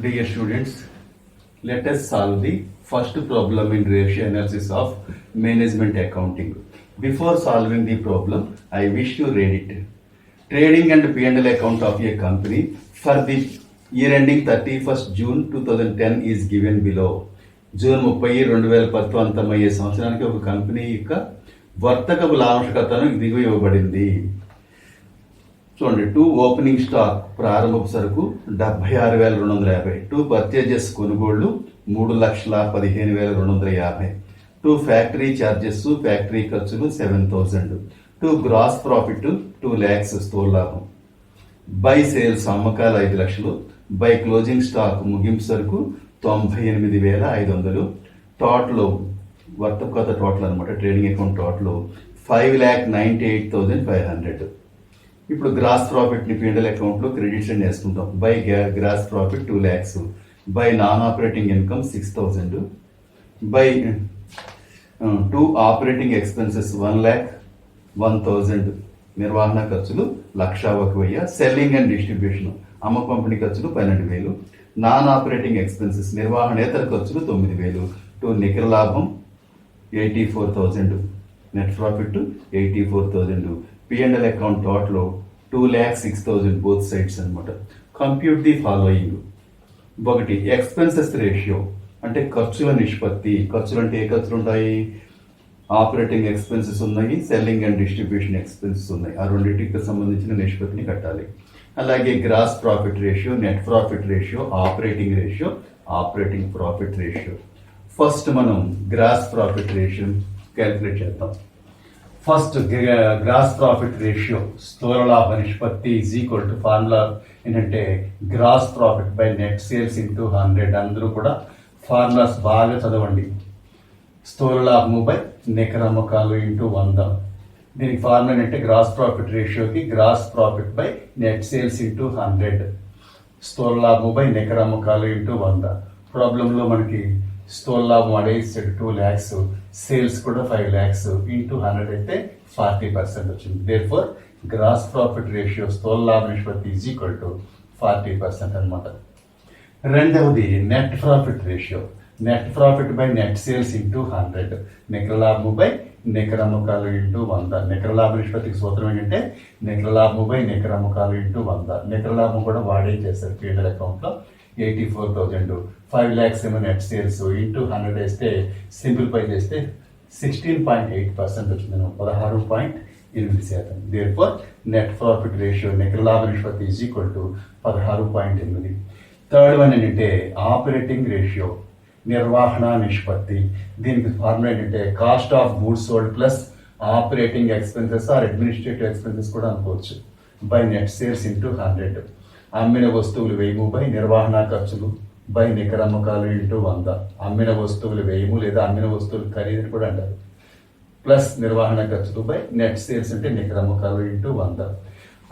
Dear students, let us solve the first problem in ratio analysis of management accounting. Before solving the problem, I wish to read it. Trading and P&L account of a company for the year ending 31st June 2010 is given below. June 30 2010 అంతమయ్యే సంవత్సరానికి ఒక company యొక్క వర్తకపు లాభకతను దిగువ ఇవ్వబడింది. చూడండి, to opening stock ప్రారంభపు సరుకు 76,250, to purchases కొనుగోళ్లు 3,15,250, to factory charges factory ఖర్చులు 7,000, to gross profit 2 lakhs స్థూల లాభం, బై సేల్స్ అమ్మకాలు 5 లక్షలు, బై క్లోజింగ్ స్టాక్ ముగింపు సరుకు 98,500, టోటల్ వర్తకత టోటల్ అనమాట, ట్రేడింగ్ అకౌంట్ టోటల్ 5,98,500. ఇప్పుడు గ్రాస్ ప్రాఫిట్ ని P&L అకౌంట్ లో క్రెడిట్స్ అని వేసుకుంటాం. By gross profit 2 lakhs, by non operating income 6,000, by to operating expenses 1,01,000, నిర్వహణ ఖర్చులు 1,01,000, సెల్లింగ్ అండ్ డిస్ట్రిబ్యూషన్ అమ్మ పంపిణీ ఖర్చులు 12,000, నాన్ ఆపరేటింగ్ ఎక్స్పెన్సెస్ నిర్వహణేతర ఖర్చులు 9,000, టు నికర లాభం 84,000, net profit 84,000. P&L account total 2,06,000 both sides అనమాట. Compute the following. ఒకటి, ఎక్స్పెన్సెస్ రేషియో అంటే ఖర్చుల నిష్పత్తి. ఖర్చులు అంటే ఏ ఖర్చులు ఉంటాయి? ఆపరేటింగ్ ఎక్స్పెన్సెస్ ఉన్నాయి, సెల్లింగ్ అండ్ డిస్ట్రిబ్యూషన్ ఎక్స్పెన్సెస్ ఉన్నాయి. ఆ రెండింటికి సంబంధించిన నిష్పత్తిని కట్టాలి. అలాగే gross profit ratio, net profit ratio, operating ratio, operating profit ratio. First మనం గ్రాస్ ప్రాఫిట్ రేషియో క్యాలిక్యులేట్ చేద్దాం. ఫస్ట్ గ్రాస్ ప్రాఫిట్ రేషియో, స్థూల లాభ నిష్పత్తి ఈజ్ ఈక్వల్ టు ఫార్ములా ఏంటంటే gross profit by net sales into 100. అందరూ కూడా ఫార్ములాస్ బాగా చదవండి. స్థూల లాభము బై నికర అమ్మకాలు ఇంటూ 100. దీనికి ఫార్ములా ఏంటంటే గ్రాస్ ప్రాఫిట్ రేషియోకి gross profit by net sales into 100, స్థూల లాభము బై నికర అమ్మకాలు ఇంటూ 100. ప్రాబ్లంలో మనకి స్థూల లాభం అడేసాడు 2 lakhs, సేల్స్ కూడా 5 lakhs, ఇంటూ 100 అయితే 40% వచ్చింది. దేర్ఫోర్ గ్రాస్ ప్రాఫిట్ రేషియో స్థూల లాభ నిష్పత్తి ఈజ్ ఈక్వల్ టు 40% అనమాట. రెండవది net profit ratio, net profit by net sales into 100, నికర లాభము బై నికర అమ్మకాలు ఇంటూ 100. నికర లాభ నిష్పత్తికి సూత్రం ఏంటంటే నికర లాభము బై నికర అమ్మకాలు ఇంటూ 100. నికర లాభం కూడా వాడే చేశారు P&L అకౌంట్లో 84,000, 5 lakhs ఏమో నెట్ సేల్స్ ఇంటూ 100 వేస్తే సింప్లిఫై చేస్తే 16.8% వచ్చింది, 16.8%. దేర్ఫోర్ నెట్ ప్రాఫిట్ రేషియో నికర లాభ నిష్పత్తి is equal to 16.8. Third one ఏంటంటే ఆపరేటింగ్ రేషియో, నిర్వహణ నిష్పత్తి. దీనికి ఫార్ములా ఏంటంటే cost of goods sold plus operating expenses or administrative expenses కూడా అనుకోవచ్చు, బై నెట్ సేల్స్ ఇంటూ 100. అమ్మిన వస్తువులు వ్యయము బై నిర్వహణ ఖర్చులు బై నికర అమ్మకాలు ఇంటూ 100. అమ్మిన వస్తువులు వ్యయము లేదా అమ్మిన వస్తువులు ఖరీదుని కూడా అంటారు, ప్లస్ నిర్వహణ ఖర్చులు బై నెట్ సేల్స్ అంటే నికర అమ్మకాలు ఇంటూ 100.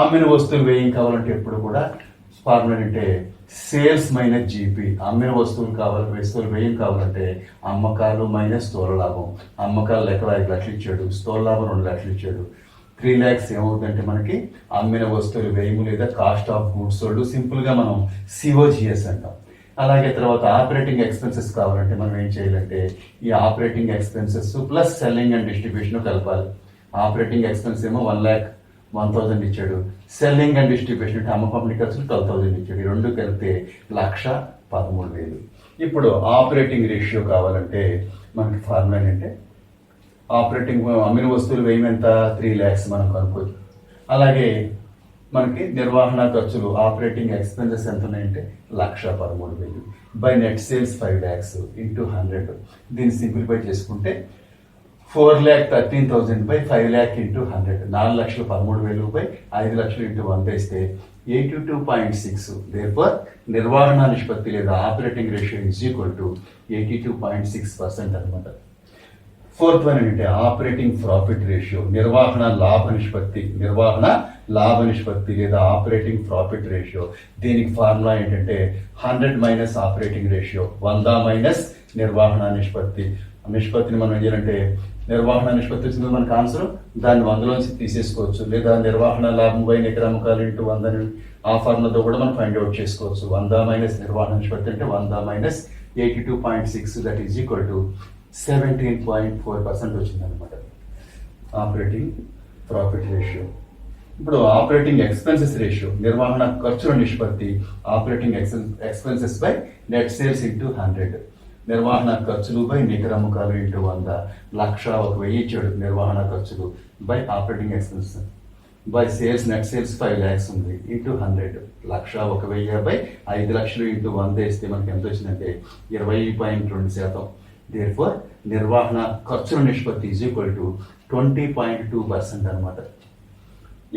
అమ్మిన వస్తువులు వ్యయం కావాలంటే ఎప్పుడు కూడా ఫార్ములా అంటే సేల్స్ మైనస్ జీపీ. అమ్మిన వస్తువులు వ్యయం కావాలంటే అమ్మకాలు మైనస్ స్థూల లాభం. అమ్మకాలు లెక్క 5 లక్షలు ఇచ్చాడు, స్థూల లాభం 2 లక్షలు ఇచ్చాడు, 3 lakhs ఏమవుతుందంటే మనకి అమ్మిన వస్తువులు వ్యయము లేదా cost of goods sold, simple గా మనం COGS అంటాం. అలాగే తర్వాత ఆపరేటింగ్ ఎక్స్పెన్సెస్ కావాలంటే మనం ఏం చేయాలంటే ఈ operating expenses plus selling and distribution కలపాలి. ఆపరేటింగ్ ఎక్స్పెన్స్ ఏమో 1,01,000 ఇచ్చాడు, సెల్లింగ్ అండ్ డిస్ట్రిబ్యూషన్ అంటే అమ్మ పంపిణీ ఖర్చులు 12,000 ఇచ్చాడు. ఈ రెండు కలిపితే 1,13,000. ఇప్పుడు ఆపరేటింగ్ రేషియో కావాలంటే మనకి ఫార్ములా ఏంటంటే ఆపరేటింగ్ అమ్మిన వస్తువులు వ్యయం ఎంత 3 lakhs మనం కనుక్కోవచ్చు. అలాగే మనకి నిర్వహణ ఖర్చులు ఆపరేటింగ్ ఎక్స్పెన్సెస్ ఎంత ఉన్నాయంటే 1,13,000 by net sales 5 lakhs into 100. దీన్ని సింప్లిఫై చేసుకుంటే 4,13,000 బై 5 lakh ఇంటూ 100, 4,13,000 బై 5 లక్షలు ఇంటూ 100 వేస్తే 82.6. దేర్ఫోర్ నిర్వహణ నిష్పత్తి లేదా operating ratio is equal to 82.6% అనమాట. ఫోర్త్ వన్ ఏంటంటే ఆపరేటింగ్ ప్రాఫిట్ రేషియో, నిర్వహణ లాభ నిష్పత్తి. నిర్వహణ లాభ నిష్పత్తి లేదా ఆపరేటింగ్ ప్రాఫిట్ రేషియో. దీనికి ఫార్ములా ఏంటంటే 100 మైనస్ ఆపరేటింగ్ రేషియో, 100 మైనస్ నిర్వహణ నిష్పత్తి. నిష్పత్తిని మనం ఏం చేయాలంటే నిర్వహణ నిష్పత్తి వచ్చింది మనకు ఆన్సర్, దాన్ని 100లోంచి తీసేసుకోవచ్చు, లేదా నిర్వహణ లాభం బై నికర అమ్మకాలు ఇంటూ 100 ఆ ఫార్ములాతో కూడా మనం ఫైండ్ అవుట్ చేసుకోవచ్చు. 100 మైనస్ నిర్వహణ నిష్పత్తి అంటే 100 minus 82.6 that is equal to 17.4% వచ్చిందనమాట ఆపరేటింగ్ ప్రాఫిట్ రేషియో. ఇప్పుడు ఆపరేటింగ్ ఎక్స్పెన్సెస్ రేషియో, నిర్వహణ ఖర్చుల నిష్పత్తి, operating expenses by net sales into 100. నిర్వహణ ఖర్చులు బై నికర అమ్మకాలు ఇంటూ 100. 1,01,000 ఇచ్చాడు నిర్వహణ ఖర్చులు by operating expenses by sales, net sales 5 lakhs ఉంది ఇంటూ 100. 1,01,000 బై 5 లక్షలు ఇంటూ 100 వేస్తే మనకి ఎంత వచ్చిందంటే 20.2%. దేర్ఫోర్ నిర్వహణ ఖర్చుల నిష్పత్తి ఈజ్ ఈక్వల్ టు 20.2% అనమాట.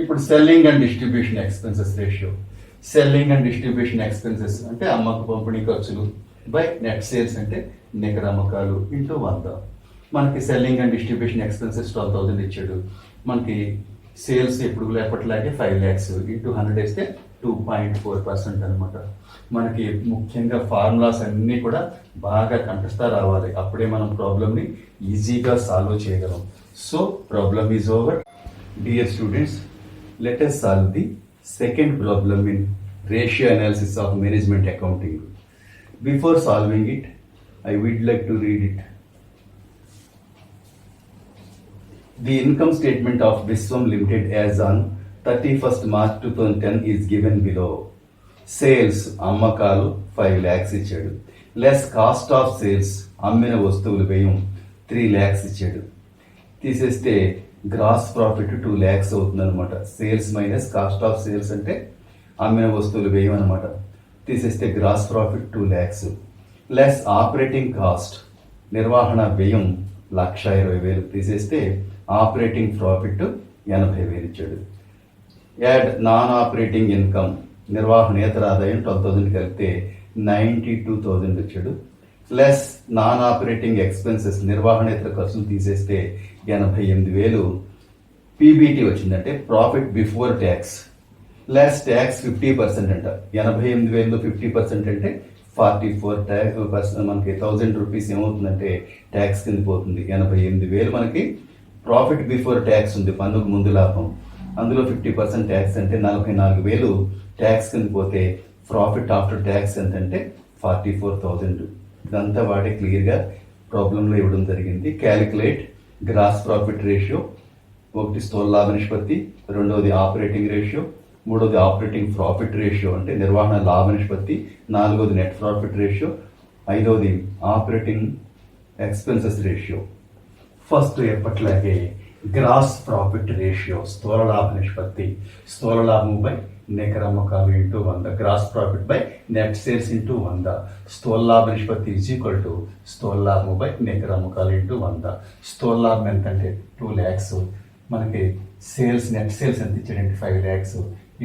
ఇప్పుడు selling and distribution expenses ratio. Selling and distribution expenses అంటే అమ్మక పంపిణీ ఖర్చులు బై నెట్ సేల్స్ అంటే నికర అమ్మకాలు ఇంటూ 100. మనకి సెల్లింగ్ అండ్ డిస్ట్రిబ్యూషన్ ఎక్స్పెన్సెస్ 12,000 ఇచ్చాడు. మనకి సేల్స్ ఎప్పుడు ఎప్పటిలాగే 5 lakhs ఇంటూ 100 వేస్తే 2.4% అనమాట. మనకి ముఖ్యంగా ఫార్ములాస్ అన్నీ కూడా బాగా కంఠస్థ రావాలి, అప్పుడే మనం ప్రాబ్లమ్ని ఈజీగా సాల్వ్ చేయగలం. So problem is over. Dear students, let us solve the second problem in ratio analysis of management accounting. Before solving it, I would like to read it. The income statement of Viswam Limited as on 31st March 2010 is given below. Sales అమ్మకాలు 5 lakhs ఇచ్చాడు. Less cost of sales అమ్మిన వస్తువులు వ్యయం 3 lakhs ఇచ్చాడు. తీసేస్తే gross profit 2 lakhs అవుతుంది అనమాట. Sales minus cost of sales అంటే అమ్మిన వస్తువులు వ్యయం అనమాట. తీసేస్తే gross profit 2 lakhs. Less operating cost నిర్వహణ వ్యయం 1,20,000. తీసేస్తే ఆపరేటింగ్ ప్రాఫిట్ 80,000 ఇచ్చాడు. యాడ్ నాన్ ఆపరేటింగ్ ఇన్కమ్ నిర్వహణేతర ఆదాయం 12,000 కలిపితే 92,000 ఇచ్చాడు. లెస్ నాన్ ఆపరేటింగ్ ఎక్స్పెన్సెస్ నిర్వహణేతర ఖర్చులు తీసేస్తే 88,000. పీబీటీ వచ్చిందంటే profit before tax. Less tax 50% అంట. 88,000లో 50% అంటే 44% మనకి 1,000 రూపీస్ ఏమవుతుందంటే ట్యాక్స్ కింద పోతుంది. 88,000 మనకి ప్రాఫిట్ బిఫోర్ ట్యాక్స్ ఉంది, పన్నుకు ముందు లాభం. అందులో 50% ట్యాక్స్ అంటే 44,000 ట్యాక్స్ కింద పోతే ప్రాఫిట్ ఆఫ్టర్ ట్యాక్స్ ఎంత అంటే 44,000. ఇదంతా వాడే క్లియర్గా ప్రాబ్లంలో ఇవ్వడం జరిగింది. Calculate gross profit ratio. ఒకటి స్థూల లాభ నిష్పత్తి, రెండవది ఆపరేటింగ్ రేషియో, మూడవది ఆపరేటింగ్ ప్రాఫిట్ రేషియో అంటే నిర్వహణ లాభ నిష్పత్తి, నాలుగవది నెట్ ప్రాఫిట్ రేషియో, ఐదవది ఆపరేటింగ్ ఎక్స్పెన్సెస్ రేషియో. ఫస్ట్ ఎప్పట్లాగే గ్రాస్ ప్రాఫిట్ రేషియో, స్థూల లాభ నిష్పత్తి. స్థూల లాభం బై నికర అమ్మకాలు into 100. Gross profit by net sales into 100. స్థూల లాభ నిష్పత్తి ఈజ్ ఈక్వల్ టు స్థూల లాభం బై నికర అమ్మకాలు ఇంటూ 100. స్థూల లాభం ఎంత అంటే 2 lakhs. మనకి సేల్స్ నెట్ సేల్స్ ఎంత ఇచ్చాడంటే 5 lakhs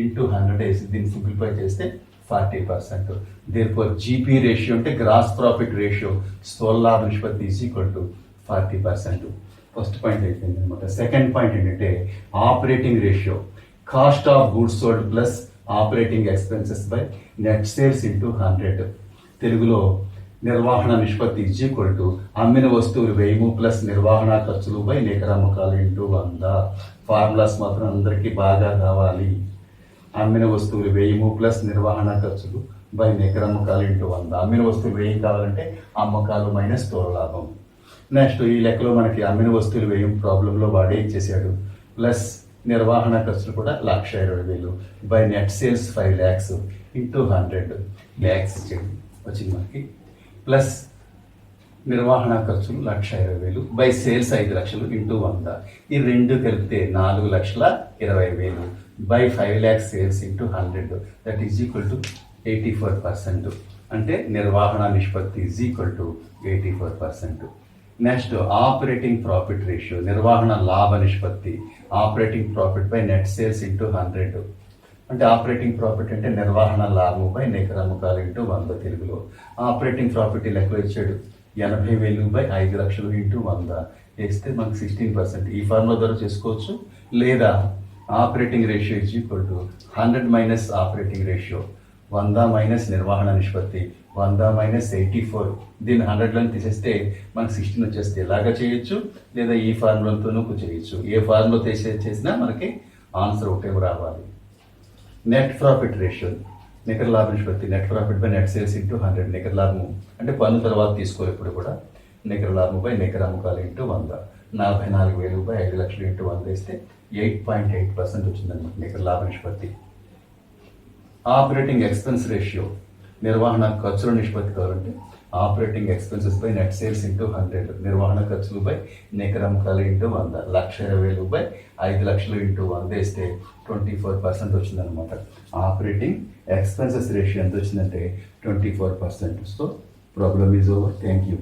ఇంటూ 100 వేసి దీన్ని సింప్లిఫై చేస్తే 40%. దేర్ఫోర్ జీపీ రేషియో అంటే గ్రాస్ ప్రాఫిట్ రేషియో, స్థూల లాభ నిష్పత్తి is equal to 40%. First point అయిపోయింది అనమాట. సెకండ్ పాయింట్ ఏంటంటే operating ratio. Cost of goods sold plus operating expenses by net sales into 100. తెలుగులో నిర్వహణ నిష్పత్తి ఈజ్ ఈక్వల్ టు అమ్మిన వస్తువులు వ్యయము ప్లస్ నిర్వహణ ఖర్చులు బై నికర అమ్మకాలు ఇంటూ 100. ఫార్ములాస్ మాత్రం అందరికీ బాగా కావాలి. అమ్మిన వస్తువులు వ్యయము ప్లస్ నిర్వహణ ఖర్చులు బై నికర అమ్మకాలు ఇంటూ 100. అమ్మిన వస్తువులు వ్యయం కావాలంటే అమ్మకాలు మైనస్ స్థూల లాభం. నెక్స్ట్ ఈ లెక్కలో మనకి అమ్మిన వస్తువులు వ్యయం ప్రాబ్లంలో వాడే ఇచ్చేసాడు. ప్లస్ నిర్వహణ ఖర్చులు కూడా 1,20,000 by net sales 5 lakhs into 100 lakhs ఇచ్చాడు వచ్చింది మనకి. ప్లస్ నిర్వహణ ఖర్చులు 1,20,000 బై సేల్స్ 5 లక్షలు ఇంటూ 100. ఈ రెండు కలిపితే 4,20,000 by 5 lakhs sales into 100 that is equal to 84%. అంటే నిర్వహణ నిష్పత్తి is equal to 84%. Next operating profit ratio, నిర్వహణ లాభ నిష్పత్తి. Operating profit by net sales into 100. అంటే ఆపరేటింగ్ ప్రాఫిట్ అంటే నిర్వహణ లాభం బై నికర అమ్మకాలు ఇంటూ 100. తెలుగులో ఆపరేటింగ్ ప్రాఫిట్ లెక్కలో ఇచ్చాడు 80,000 బై 5 లక్షలు ఇంటూ 100 వేస్తే మనకు 16%. ఈ ఫార్ములా ద్వారా చేసుకోవచ్చు. లేదా operating ratio is equal to 100 minus operating ratio, 100 minus నిర్వహణ నిష్పత్తి, 100 మైనస్ 84. దీన్ని 100లో తీసేస్తే మనకు 16 వచ్చేస్తే ఇలాగా చేయొచ్చు, లేదా ఈ ఫార్ములాతోనూ చేయొచ్చు. ఏ ఫార్ములా చేసినా మనకి ఆన్సర్ ఒకటే రావాలి. నెట్ ప్రాఫిట్ రేషియో, నికర లాభ నిష్పత్తి, net profit by net sales into 100. నికర లాభం అంటే పన్ను తర్వాత తీసుకోవాలి ఇప్పుడు కూడా. నికర లాభం బై నికర అమ్మకాలు ఇంటూ 100. 44,000 బై 5 లక్షలు ఇంటూ 100 వేస్తే 8.8% వచ్చిందన్నమాట నికర లాభ నిష్పత్తి. ఆపరేటింగ్ ఎక్స్పెన్స్ రేషియో, నిర్వహణ ఖర్చుల నిష్పత్తి కావాలంటే operating expenses by net sales into 100. నిర్వహణ ఖర్చులు బై నికర అమ్మకాలు ఇంటూ 100. 1,20,000 బై 5 లక్షలు ఇంటూ 100 వేస్తే 24% వచ్చిందనమాట. ఆపరేటింగ్ ఎక్స్పెన్సెస్ రేషియో ఎంత వచ్చిందంటే 24%. So problem is over. Thank you.